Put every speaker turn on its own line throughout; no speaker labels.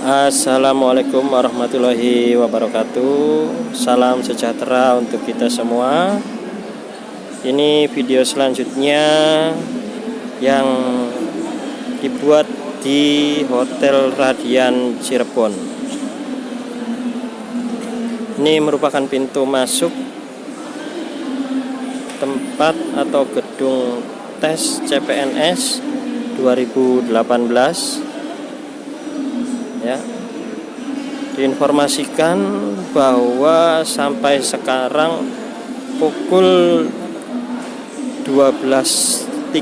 Assalamualaikum warahmatullahi wabarakatuh. Salam sejahtera untuk kita semua. Ini video selanjutnya yang dibuat di Hotel Radian Cirebon. Ini merupakan pintu masuk tempat atau gedung tes CPNS 2018. Ya, diinformasikan bahwa sampai sekarang pukul 12.30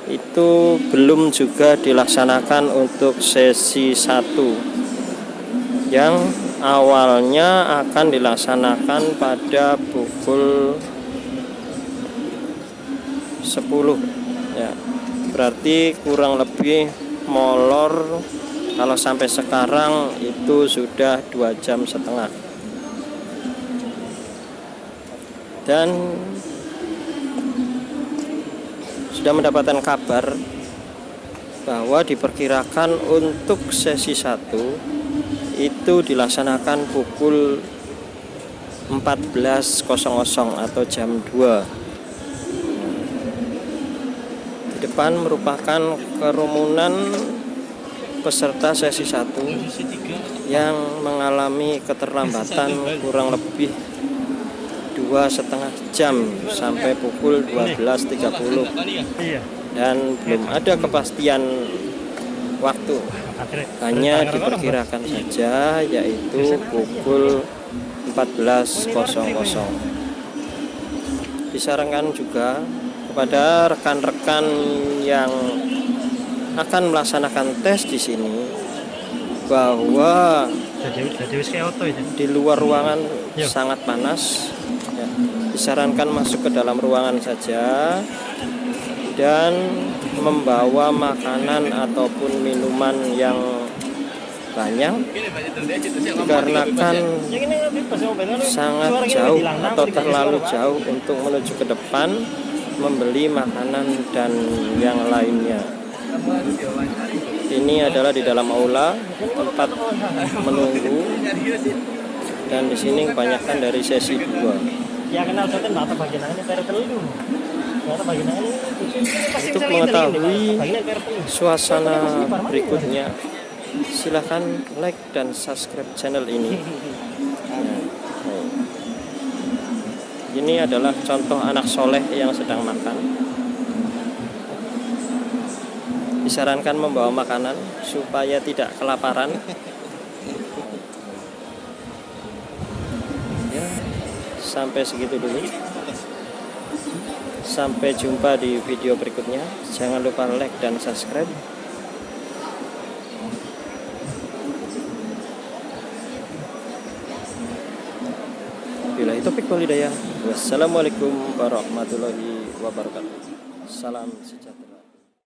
itu belum juga dilaksanakan untuk sesi 1 yang awalnya akan dilaksanakan pada pukul 10 ya, berarti kurang lebih molor kalau sampai sekarang itu sudah 2,5 jam. Dan sudah mendapatkan kabar bahwa diperkirakan untuk sesi 1 itu dilaksanakan pukul 14.00 atau jam 2. Di depan merupakan kerumunan peserta sesi 1 yang mengalami keterlambatan kurang lebih 2,5 jam sampai pukul 12.30, dan belum ada kepastian waktu, hanya diperkirakan saja yaitu pukul 14.00. Disarankan juga kepada rekan-rekan yang akan melaksanakan tes di sini bahwa di luar ruangan sangat panas ya, disarankan masuk ke dalam ruangan saja dan membawa makanan ataupun minuman yang banyak, dikarenakan sangat jauh atau terlalu jauh untuk menuju ke depan membeli makanan dan yang lainnya. Ini adalah di dalam aula tempat menunggu, dan di sini kebanyakan dari sesi 2. Untuk mengetahui suasana berikutnya, silahkan like dan subscribe channel ini. Ini adalah contoh anak soleh yang sedang makan. Disarankan membawa makanan supaya tidak kelaparan. Ya, sampai segitu dulu. Sampai jumpa di video berikutnya. Jangan lupa like dan subscribe. Billahi taufiq wal hidayah. Wassalamualaikum warahmatullahi wabarakatuh. Salam sejahtera.